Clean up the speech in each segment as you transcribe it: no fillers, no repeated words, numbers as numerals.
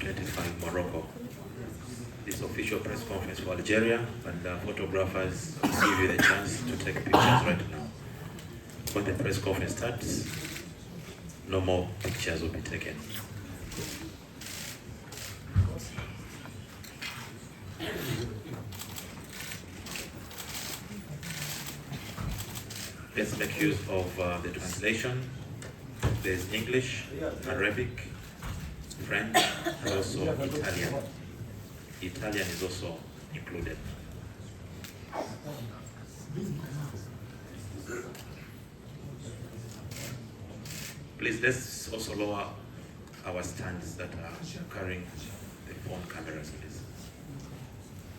25 Morocco. This official press conference for Algeria, and the photographers will give you the chance to take pictures right now. When the press conference starts, no more pictures will be taken. Let's make use of the translation. There's English, Arabic, French, and also Italian. Italian is also included. Please, let's also lower our stands that are carrying the phone cameras, please,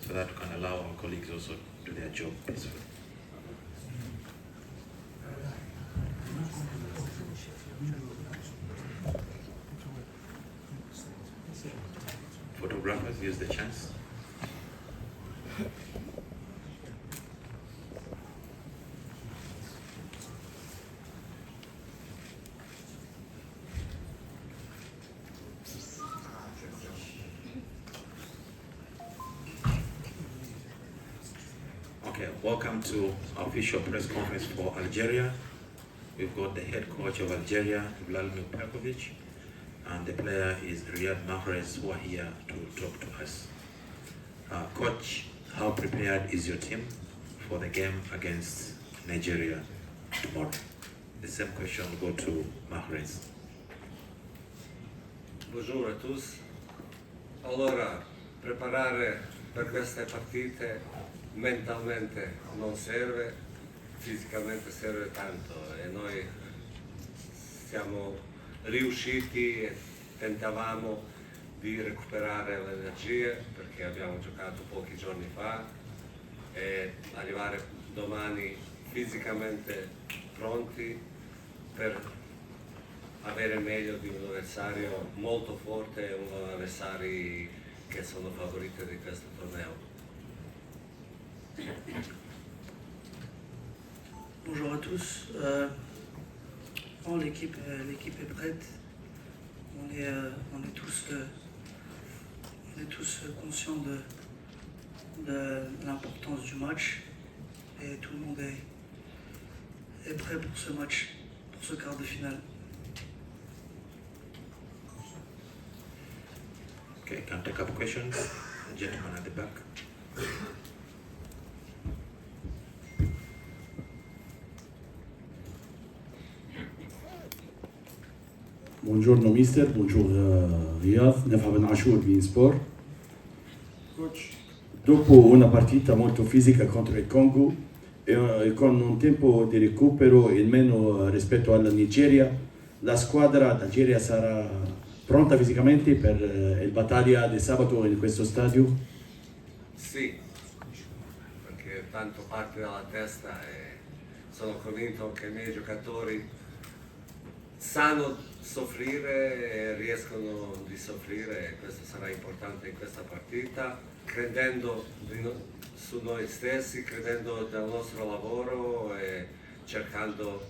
so that we can allow our colleagues also to do their job peacefully. Photographers, use the chance. Okay, welcome to our official press conference for Algeria. We've got the head coach of Algeria, Vladimir Perkovic, and the player is Riyad Mahrez, who are here to talk to us. Coach, how prepared is your team for the game against Nigeria tomorrow? The same question will go to Mahrez. Bonjour a tous. Allora, preparare per queste partite mentalmente non serve, fisicamente serve tanto e noi siamo riusciti e tentavamo di recuperare le energie perché abbiamo giocato pochi giorni fa e arrivare domani fisicamente pronti per avere meglio di un avversario molto forte, un avversario che sono favoriti di questo torneo. Bonjour à tous. Bon, l'équipe est prête. On est tous conscients de l'importance du match et tout le monde est prêt pour ce match, pour ce quart de finale. Okay, can I take up questions? The gentleman at the back. Buongiorno mister, buongiorno Riyad, Nefa Ben Ashur di Sport. Coach, dopo una partita molto fisica contro il Congo e con un tempo di recupero in meno rispetto alla Nigeria, la squadra d'Algeria sarà pronta fisicamente per il battaglia di sabato in questo stadio? Sì, perché tanto parte dalla testa e sono convinto che i miei giocatori sanno soffrire e riescono di soffrire e questo sarà importante in questa partita, credendo su noi stessi, credendo nel nostro lavoro e cercando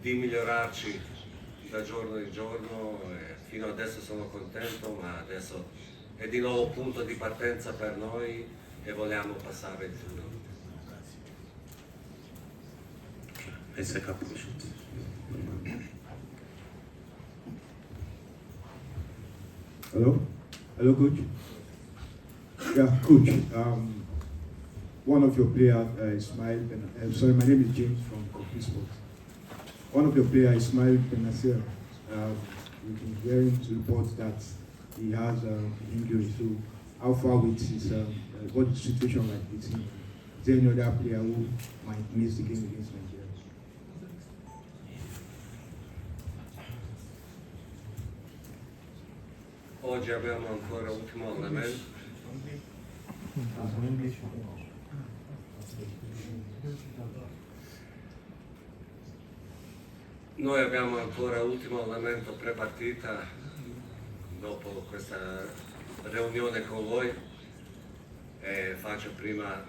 di migliorarci da giorno in giorno. E fino adesso sono contento, ma adesso è di nuovo punto di partenza per noi e vogliamo passare il turno. Let's take up questions. Hello, coach. Yeah, coach. One of your players, Ismail. Sorry, my name is James from Coffee Sports. One of your players, Ismail Benasser. We've been hearing reports that he has injury. So, how far with his what is the situation like with him? Is there any other player who might miss the game against Nigeria? Oggi abbiamo ancora ultimo allenamento. Noi abbiamo ancora ultimo allenamento pre-partita dopo questa riunione con voi e faccio prima,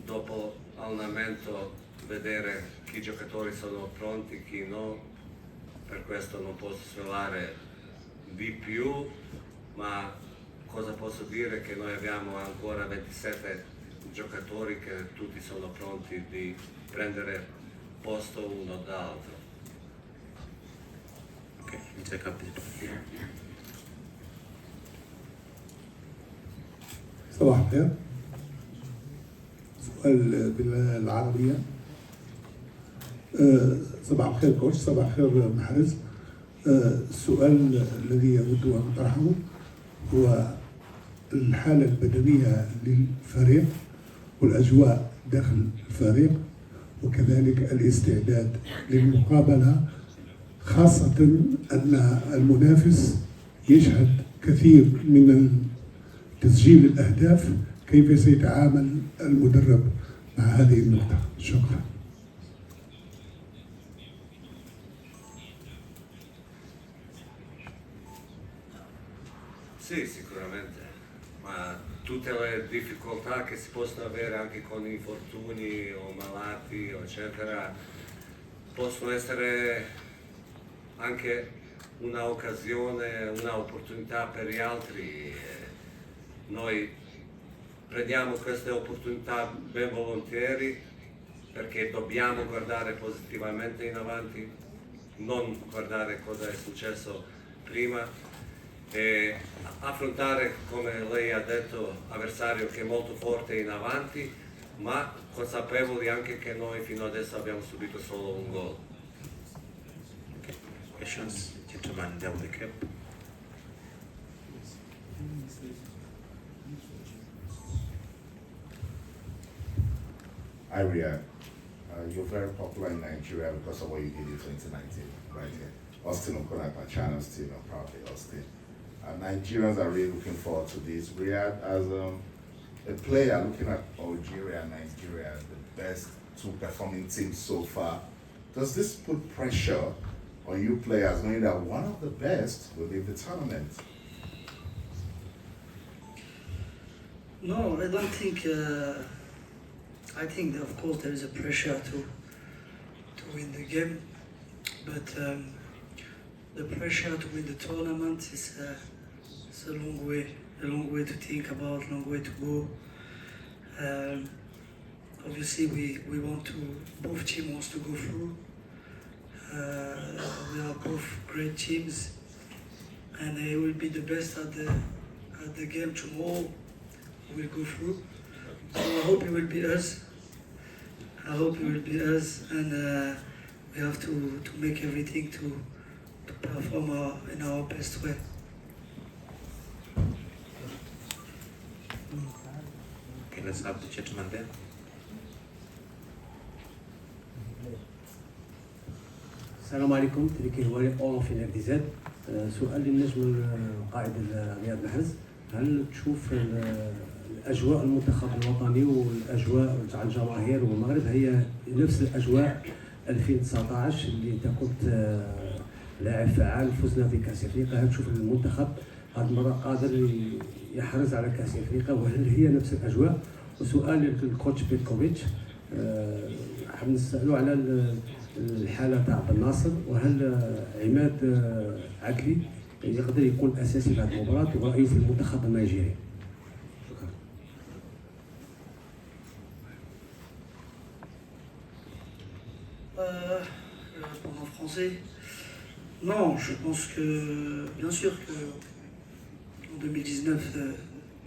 dopo allenamento, vedere chi giocatori sono pronti, chi no, per questo non posso svelare di più, ma cosa posso dire? Che noi abbiamo ancora 27 giocatori che tutti sono pronti di prendere posto uno dall'altro. Okay, you take up the صباح الخير. سؤال بالعربية. صباح الخير كوتش، صباح الخير محرز. السؤال الذي أود أن أطرحه هو الحالة البدنية للفريق والأجواء داخل الفريق وكذلك الاستعداد للمقابلة، خاصة أن المنافس يشهد كثير من تسجيل الأهداف. كيف سيتعامل المدرب مع هذه النقطة؟ شكرا. Sì, sicuramente, ma tutte le difficoltà che si possono avere anche con infortuni o malati, eccetera, possono essere anche un'occasione, un'opportunità per gli altri. Noi prendiamo queste opportunità ben volentieri perché dobbiamo guardare positivamente in avanti, non guardare cosa è successo prima e affrontare, come lei ha detto, avversario che è molto forte in avanti, ma consapevoli anche che noi fino adesso abbiamo subito solo un gol. Okay. Questions? Gentleman there with the cap. Hi, Riyad. You're very popular in Nigeria because of what you did in 2019, right here. Austin Okonakpa, China's team, and probably Austin. Nigerians are really looking forward to this. Riyad, as a player looking at Algeria and Nigeria, the best two performing teams so far, does this put pressure on you players knowing that one of the best will leave the tournament? No, I don't think. I think that of course there is a pressure to win the game, but the pressure to win the tournament is a long way to think about, long way to go. Obviously, we want to. Both teams wants to go through. We are both great teams, and they will be the best at the game tomorrow. We'll go through. So I hope it will be us. And we have to make everything to perform in our best way. Okay, let's have the gentleman there. السلام عليكم. تريكي هواري اون في نادي زاد. سؤال للنجم القائد رياض محرز، هل تشوف الاجواء المنتخب الوطني والاجواء تاع الجماهير والمغرب هي نفس الاجواء 2019 اللي انت كنت لاعب فعال فزنا بكاس افريقيا؟ هل تشوف المنتخب هذه المره قادر يحرز على كاس افريقيا وهل هي نفس الاجواء؟ وسؤال للكوتش بيتكوفيتش، حاب نسالوا على الحاله تاع بن ناصر، وهل عماد عدلي يقدر يكون اساسي في هذه المباراه ورايه في المنتخب النيجيري؟ شكرا. En français, non, je pense que bien sûr que en 2019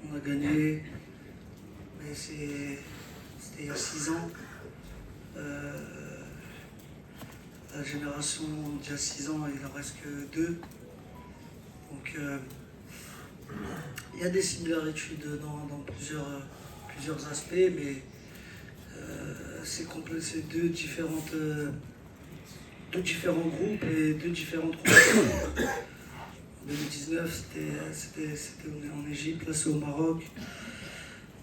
on a gagné, mais c'était il y a 6 ans. La génération d'il y a 6 ans, il en reste que 2. Donc il y a des similitudes dans plusieurs aspects, mais c'est deux différents groupes et deux différentes groupes. En 2019, on est en Égypte, là c'est au Maroc.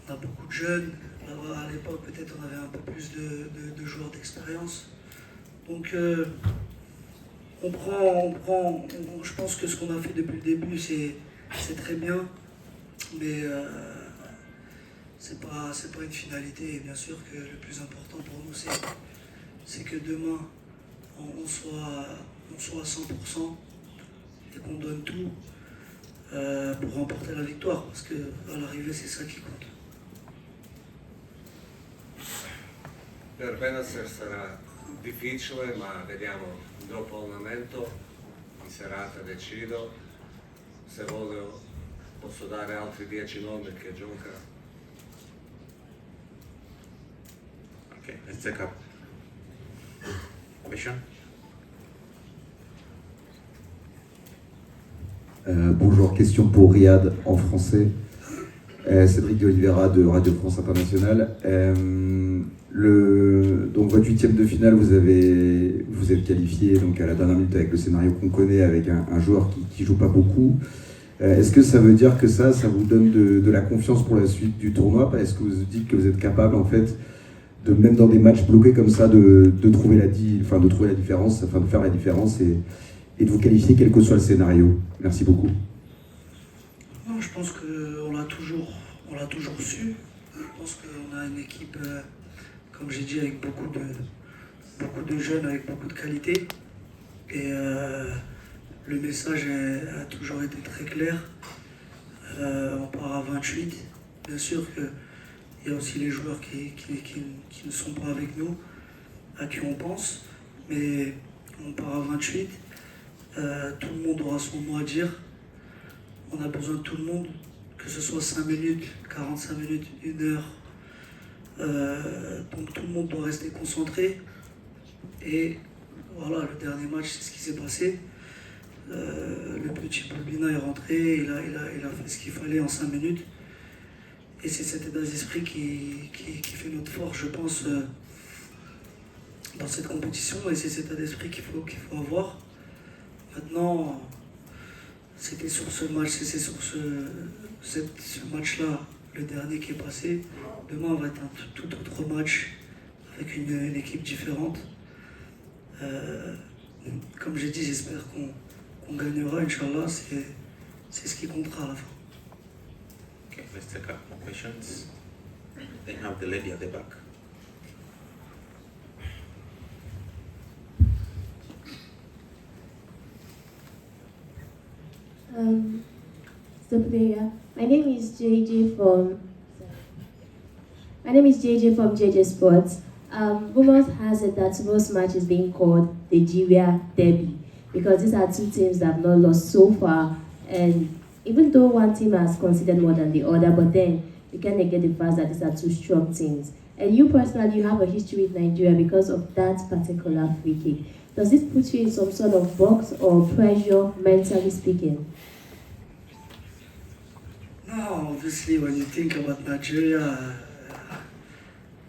On a beaucoup de jeunes. Là-bas, à l'époque, peut-être on avait un peu plus de joueurs d'expérience. Donc je pense que ce qu'on a fait depuis le début, c'est très bien, mais c'est pas une finalité. Et bien sûr que le plus important pour nous, c'est que demain, on soit à 100% et qu'on donne tout. pour remporter la victoire, parce qu'à l'arrivée, c'est ça qui compte. Per Benasser sarà difficile, ma vediamo dopo allenamento, in serata decido. Se voglio posso dare altri 10 nomi che giocano. Okay, let's take up question. Bonjour, question pour Riyad en français. Cédric de Oliveira de Radio France Internationale. Donc votre huitième de finale, vous êtes qualifié donc à la dernière minute avec le scénario qu'on connaît, avec un joueur qui joue pas beaucoup. Est-ce que ça veut dire que ça vous donne de la confiance pour la suite du tournoi? Est-ce que vous dites que vous êtes capable en fait de, même dans des matchs bloqués comme ça, de trouver la différence, enfin de faire la différence et de vous qualifier quel que soit le scénario? Merci beaucoup. Non, je pense qu'on l'a toujours su. Je pense qu'on a une équipe, comme j'ai dit, avec beaucoup de jeunes, avec beaucoup de qualité. Et le message a toujours été très clair. On part à 28. Bien sûr qu'il y a aussi les joueurs qui ne sont pas avec nous, à qui on pense. Mais on part à 28. Tout le monde aura son mot à dire. On a besoin de tout le monde, que ce soit 5 minutes, 45 minutes, 1 heure. Donc tout le monde doit rester concentré. Et voilà, le dernier match, c'est ce qui s'est passé. Le petit Boulbina est rentré, il a fait ce qu'il fallait en 5 minutes. Et c'est cet état d'esprit qui fait notre force, je pense, dans cette compétition. Et c'est cet état d'esprit qu'il faut avoir. Maintenant, c'était sur ce match, c'est sur ce match-là, le dernier qui est passé. Demain va être un tout autre match avec une équipe différente. Comme j'ai dit, j'espère qu'on gagnera, Inch'Allah, c'est ce qui comptera à la fin. Okay, let's take up more questions. They have the lady at the back. So player, my name is JJ from JJ Sports. Rumors has it that tomorrow's match is being called the Algeria Derby because these are two teams that have not lost so far, and even though one team has conceded more than the other, but then you can't negate the fact that these are two strong teams. And you personally, you have a history with Nigeria because of that particular free kick. Does this put you in some sort of box or pressure, mentally speaking? No, obviously, when you think about Nigeria,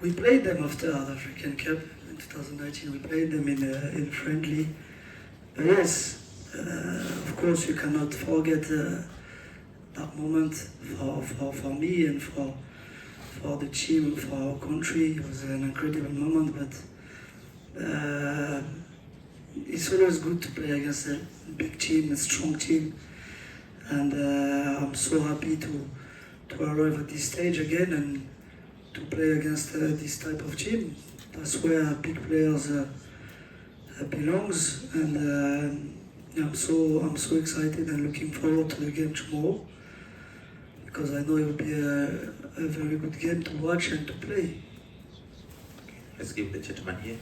we played them after the African Cup in 2019. We played them in friendly. But yes, of course, you cannot forget that moment for me and for the team, for our country. It was an incredible moment, but it's always good to play against a big team, a strong team. And I'm so happy to arrive at this stage again and to play against this type of team. That's where big players belongs, and I'm so excited and looking forward to the game tomorrow because I know it will be a very good game to watch and to play. Let's give the gentleman here.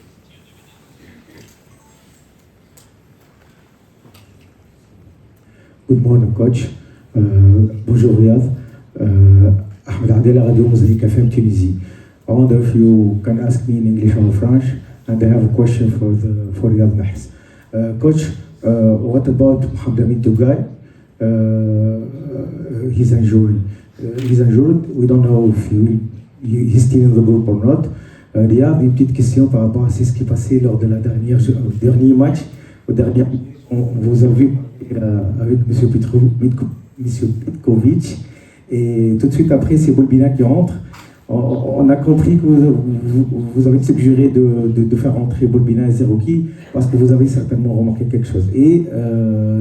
Good morning, coach. Bonjour, Riyad. Ahmed Adela, Radio Mosaic FM, Tunisie. I wonder if you can ask me in English or French, and I have a question for Riyad Mahrez. Coach, what about Mohamed Amin Tougai? He's injured. We don't know if he's still in the group or not. Riyad, une petite question par rapport à ce qui s'est passé lors de dernier match. On vous a vu avec M. Petkovic, et tout de suite après, c'est Boulbina qui rentre. On a compris que vous avez suggéré de faire rentrer Boulbina et Zerouki parce que vous avez certainement remarqué quelque chose. Et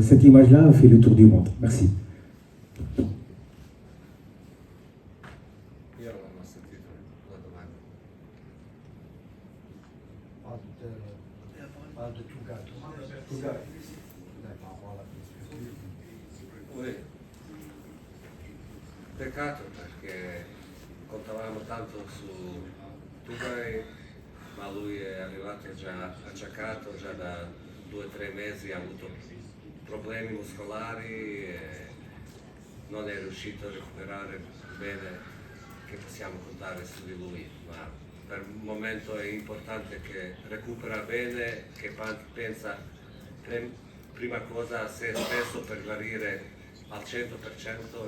cette image-là a fait le tour du monde. Merci. Oui. peccato perché contavamo tanto su Dubai, ma lui è arrivato già acciaccato, già da 2 o 3 mesi ha avuto problemi muscolari e non è riuscito a recuperare bene, che possiamo contare su di lui, ma per il momento è importante che recupera bene, che pensa prima cosa a se stesso per guarire al 100%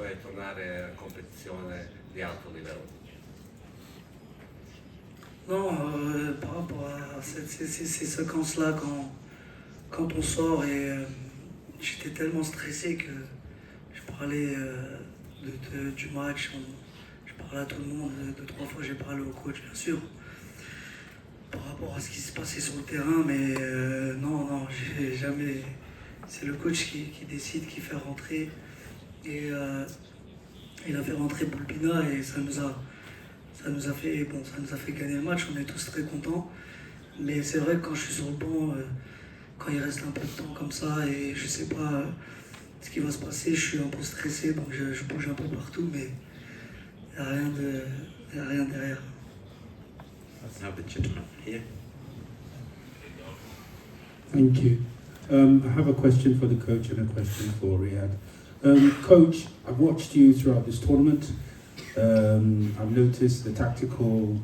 e tornare a competizione di alto livello. Non, par rapport à ces séquences-là, quand on sort et j'étais tellement stressé que je parlais du match, je parlais à tout le monde, 2-3 fois j'ai parlé au coach bien sûr, par rapport à ce qui se passait sur le terrain, mais non, j'ai jamais... C'est le coach qui décide, qui fait rentrer, et il a fait rentrer Boulbina et ça nous a fait gagner le match, on est tous très contents. Mais c'est vrai que quand je suis sur le banc, quand il reste un peu de temps comme ça et je sais pas ce qui va se passer, je suis un peu stressé, donc je bouge un peu partout, mais il n'y a rien derrière. Now the gentleman here. Thank you. I have a question for the coach and a question for Riyad. Coach, I've watched you throughout this tournament. I've noticed the tactical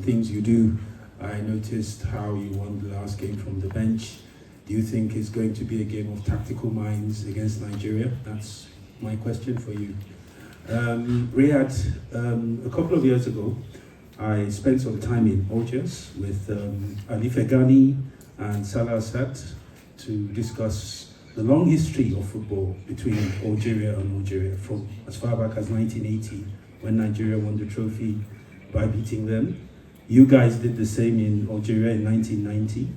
things you do. I noticed how you won the last game from the bench. Do you think it's going to be a game of tactical minds against Nigeria? That's my question for you. Riyad, a couple of years ago, I spent some time in Algiers with Ali Fegani and Salah Assad to discuss the long history of football between Algeria and Algeria from as far back as 1980 when Nigeria won the trophy by beating them. You guys did the same in Algeria in 1990.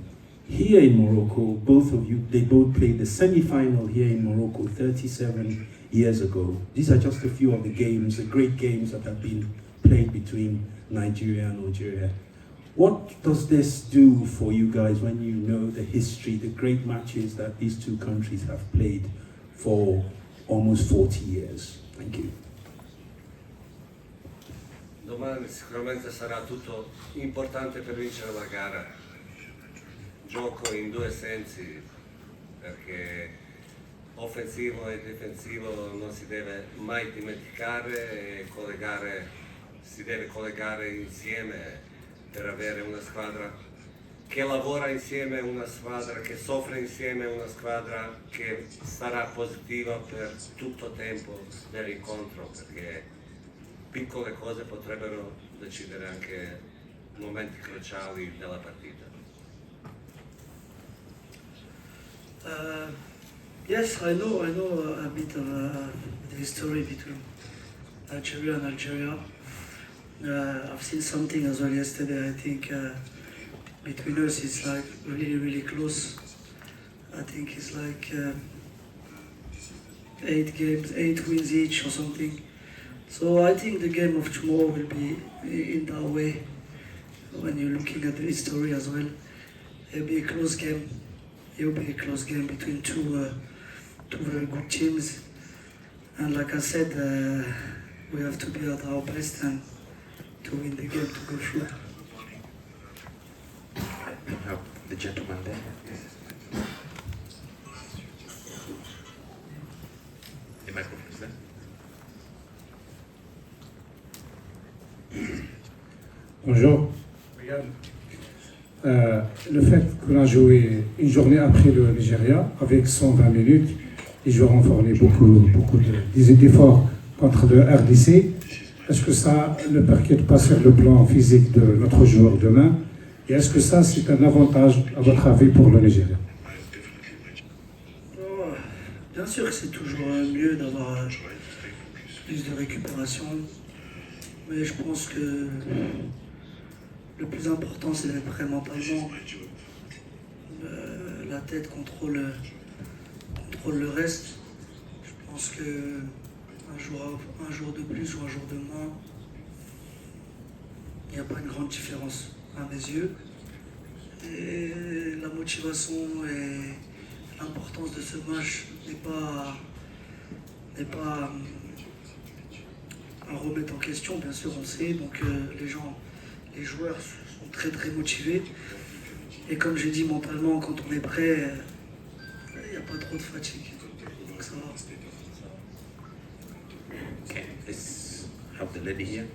Here in Morocco, both of you, they both played the semi-final here in Morocco 37 years ago. These are just a few of the games, the great games that have been played between Nigeria and Algeria. What does this do for you guys when you know the history, the great matches that these two countries have played for almost 40 years? Thank you. Domani sicuramente sarà tutto importante per vincere la gara. Gioco in due sensi, perché offensivo e difensivo non si deve mai dimenticare e si deve collegare insieme per avere una squadra che lavora insieme, una squadra che soffre insieme, una squadra che sarà positiva per tutto il tempo dell'incontro, perché piccole cose potrebbero decidere anche momenti cruciali della partita. Yes, I know a bit of the history between Nigeria and Algeria. I've seen something as well yesterday. I think between us it's like really close. I think it's like 8 games, 8 wins each or something. So I think the game of tomorrow will be in that way. When you're looking at the history as well, it'll be a close game. It'll be a close game between two very good teams. And like I said, we have to be at our best and to win the game, to go through. We have the gentleman there. The microphone is there. Bonjour. Le fait qu'on a joué une journée après le Nigeria avec 120 minutes, les joueurs ont fourni beaucoup d'efforts contre le RDC. Est-ce que ça ne percute pas sur le plan physique de notre joueur demain? Et est-ce que ça, c'est un avantage, à votre avis, pour le Nigeria? Bien sûr que c'est toujours mieux d'avoir plus de récupération, mais je pense que le plus important, c'est d'être prêt mentalement. La tête contrôle le reste. Je pense que un jour de plus ou un jour de moins, il n'y a pas une grande différence à mes yeux. Et la motivation et l'importance de ce match n'est pas remettre en question, bien sûr, on le sait. Donc les joueurs sont très très motivés. Et comme j'ai dit, mentalement, quand on est prêt, il n'y a pas trop de fatigue. Donc ça va. Okay, let's have the lady here.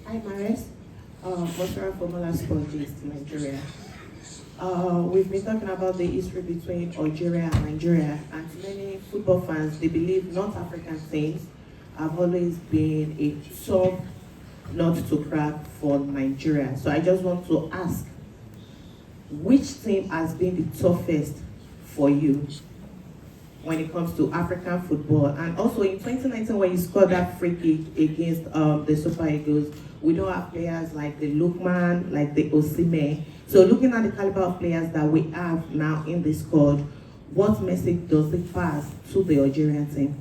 Hi, Maris. Bosra Formula Sportist, Nigeria. We've been talking about the history between Algeria and Nigeria, and many football fans, they believe North African teams have always been a tough nut to crack for Nigeria. So I just want to ask, which team has been the toughest for you when it comes to African football? And also in 2019, when you scored that free kick against the Super Eagles, we don't have players like the Lookman, like the Osimhen. So looking at the caliber of players that we have now in the squad, what message does it pass to the Algerian team?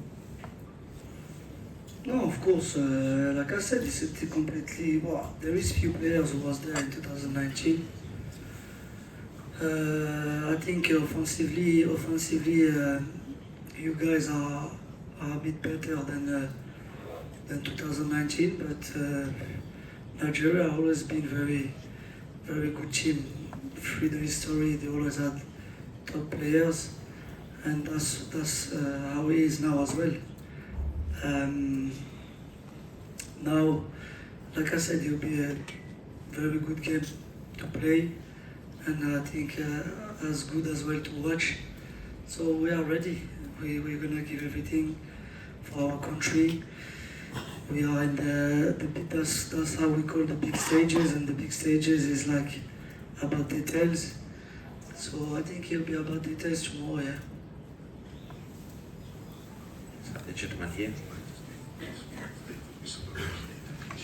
No, of course, like I said, it's completely, well, there is few players who was there in 2019. I think offensively, you guys are a bit better than 2019, but Nigeria has always been very good team. Through the history, they always had top players, and that's how it is now as well. Now, like I said, it'll be a very good game to play, and I think as good as well to watch. So we are ready. We're gonna give everything for our country. We are in that's how we call the big stages, and the big stages is like about details. So I think it'll be about details tomorrow, yeah. The gentleman here.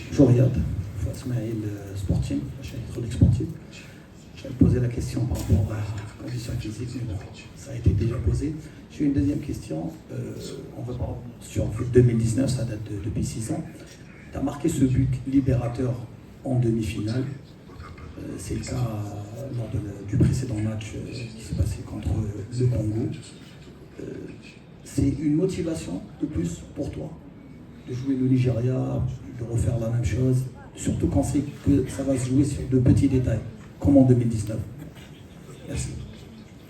Bonjour Riyad, Fouad Ismail, Sporting, la chaîne électronique sportive. Je vais me poser la question par rapport à la condition physique, mais bon, ça a été déjà posé. J'ai une deuxième question. On va parler sur 2019, ça date depuis 6 ans. Tu as marqué ce but libérateur en demi-finale. C'est le cas lors du précédent match qui s'est passé contre le Congo. C'est une motivation de plus pour toi de jouer le Nigeria, de refaire la même chose, surtout quand c'est que ça va se jouer sur de petits détails, comme en 2019. Merci.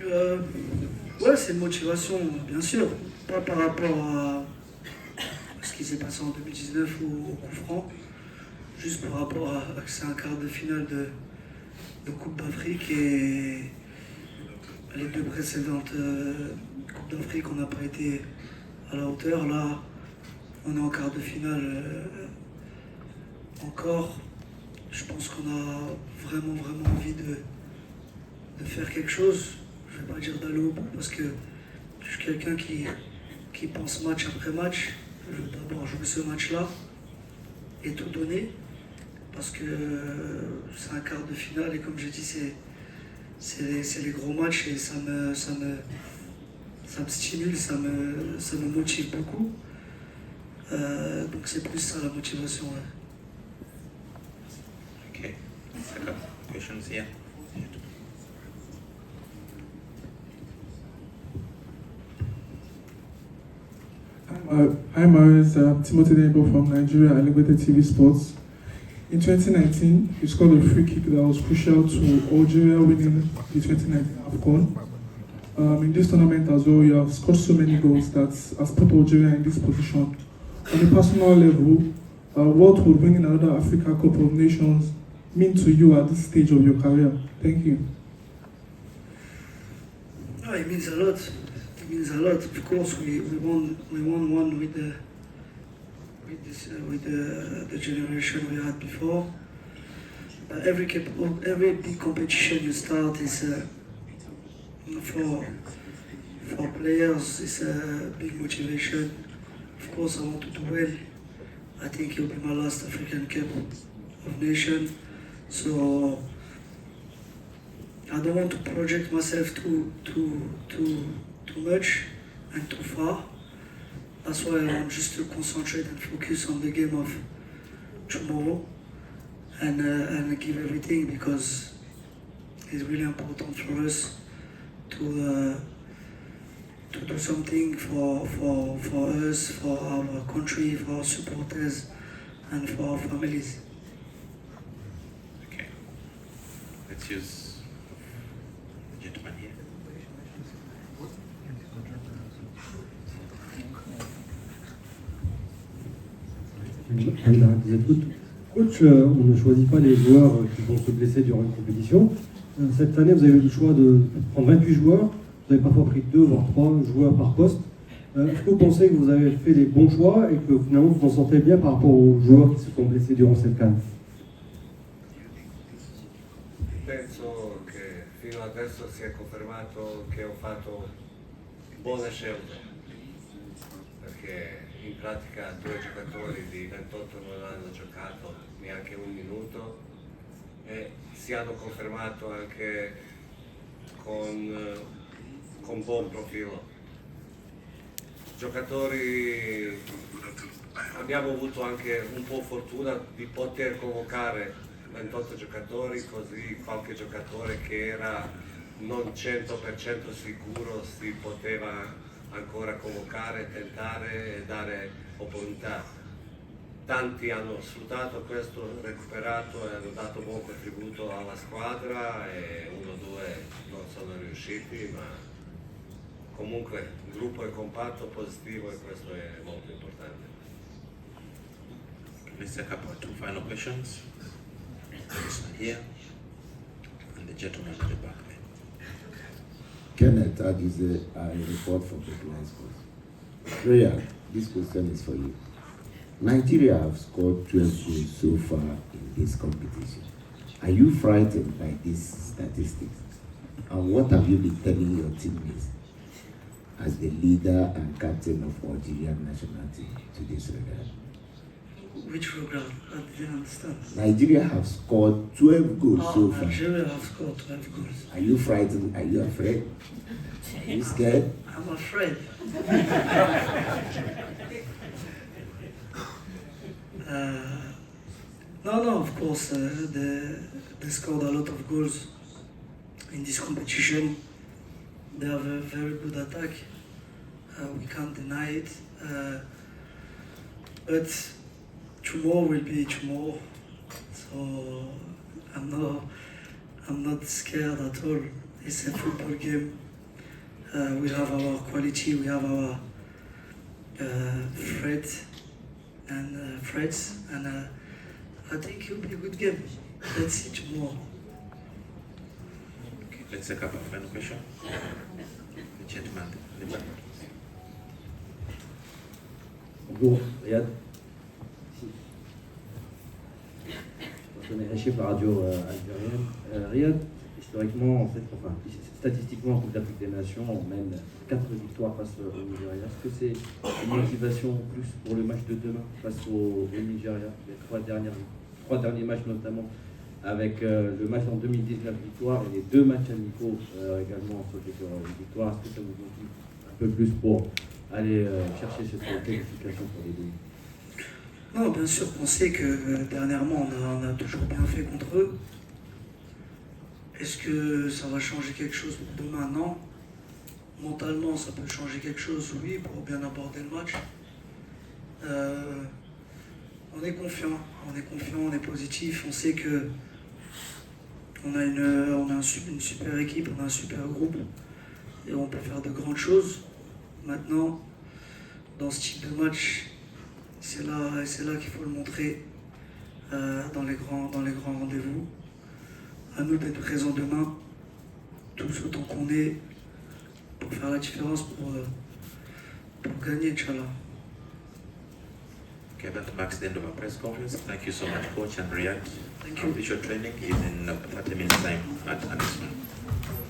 Ouais, c'est une motivation, bien sûr. Pas par rapport à ce qui s'est passé en 2019 ou au coup franc, juste par rapport à que c'est un quart de finale de Coupe d'Afrique et les deux précédentes Coupes d'Afrique, on n'a pas été à la hauteur. Là, on est en quart de finale encore. Je pense qu'on a vraiment envie de faire quelque chose. Je ne vais pas dire d'aller au bout parce que je suis quelqu'un qui pense match après match. Je veux d'abord jouer ce match-là et tout donner parce que c'est un quart de finale et comme j'ai dit, c'est les gros matchs et ça me stimule, ça me motive beaucoup. Donc c'est plus ça la motivation. Ouais. Okay. Second questions here. Hi Maris, Timothy Debo from Nigeria, Elevated TV Sports. In 2019, you scored a free kick that was crucial to Algeria winning the 2019 AFCON. In this tournament as well, you have scored so many goals that has put Algeria in this position. On a personal level, what would winning another Africa Cup of Nations mean to you at this stage of your career? Thank you. Oh, it means a lot. It means a lot. Of course, we won one with the generation we had before. Every big competition you start is for players. It's a big motivation. Of course, I want to do well. I think it will be my last African Cup of Nations. So I don't want to project myself too much and too far. That's why I want just to concentrate and focus on the game of tomorrow and give everything because is really important for us to do something for us, for our country, for our supporters, and for our families. Okay. Let's use the gentleman here. Coach, on ne choisit pas les joueurs qui vont se blesser durant une compétition. Cette année, vous avez eu le choix de prendre 28 joueurs. Vous avez parfois pris 2 voire 3 joueurs par poste. Est-ce que vous pensez que vous avez fait les bons choix et que finalement vous vous en sentez bien par rapport aux joueurs qui se sont blessés durant cette CAN? Penso che fino adesso si è confermato che ho fatto buone scelte, perché in pratica 2 giocatori di 28 non hanno giocato neanche un minuto e si hanno confermato anche con buon profilo. Giocatori, abbiamo avuto anche un po' fortuna di poter convocare 28 giocatori, così qualche giocatore che era non 100% sicuro si poteva ancora convocare, tentare e dare opportunità. Tanti hanno sfruttato questo, recuperato e hanno dato buon contributo alla squadra e 1 o 2 non sono riusciti, ma comunque il gruppo è compatto, positivo e questo è molto importante. Let's take up 2 final questions. This one here and the gentleman at the back there. Kenneth Adize, I report from the Blind Sports. Rhea, this question is for you. Nigeria have scored 12 goals so far in this competition. Are you frightened by these statistics? And what have you been telling your teammates as the leader and captain of Algerian national team to this regard? Which regard? I didn't understand. Nigeria have scored 12 goals so far. Nigeria have scored 12 goals. Are you frightened? Are you afraid? Are you scared? I'm afraid. No, of course, they scored a lot of goals in this competition. They have a very good attack. We can't deny it. But tomorrow will be tomorrow. So I'm not scared at all. It's a football game. We have our quality, we have our threats, and I think it will be a good game. Let's see tomorrow. Okay, let's take up a final question. The gentleman at the back. Bonjour, Riyad. Je connais Hachif, la radio algérienne. Riyad, historiquement, en fait, enfin, statistiquement, en Coupe d'Afrique des Nations, on mène 4 victoires face au Nigeria. Est-ce que c'est une motivation plus pour le match de demain face au Nigeria? Les 3 derniers matchs notamment, avec le match en 2019 victoire et les 2 matchs amicaux également sur une victoire. Est-ce que ça vous motive un peu plus pour aller chercher cette qualification pour les 2? Non, bien sûr qu'on sait que dernièrement on a toujours bien fait contre eux. Est-ce que ça va changer quelque chose pour demain? Non. Mentalement, ça peut changer quelque chose, oui, pour bien aborder le match. On est confiant, on est positif, on sait que on a une super équipe, on a un super groupe et on peut faire de grandes choses. Maintenant, dans ce type de match, c'est là qu'il faut le montrer dans les grands rendez-vous. À nous d'être présents demain, tous autant qu'on est, pour faire la différence, pour gagner, Inch'Allah. Okay, that marks the end of our press conference. Thank you so much, Coach and Riyad. Thank you. Official training is in 30 minutes time at Anisman.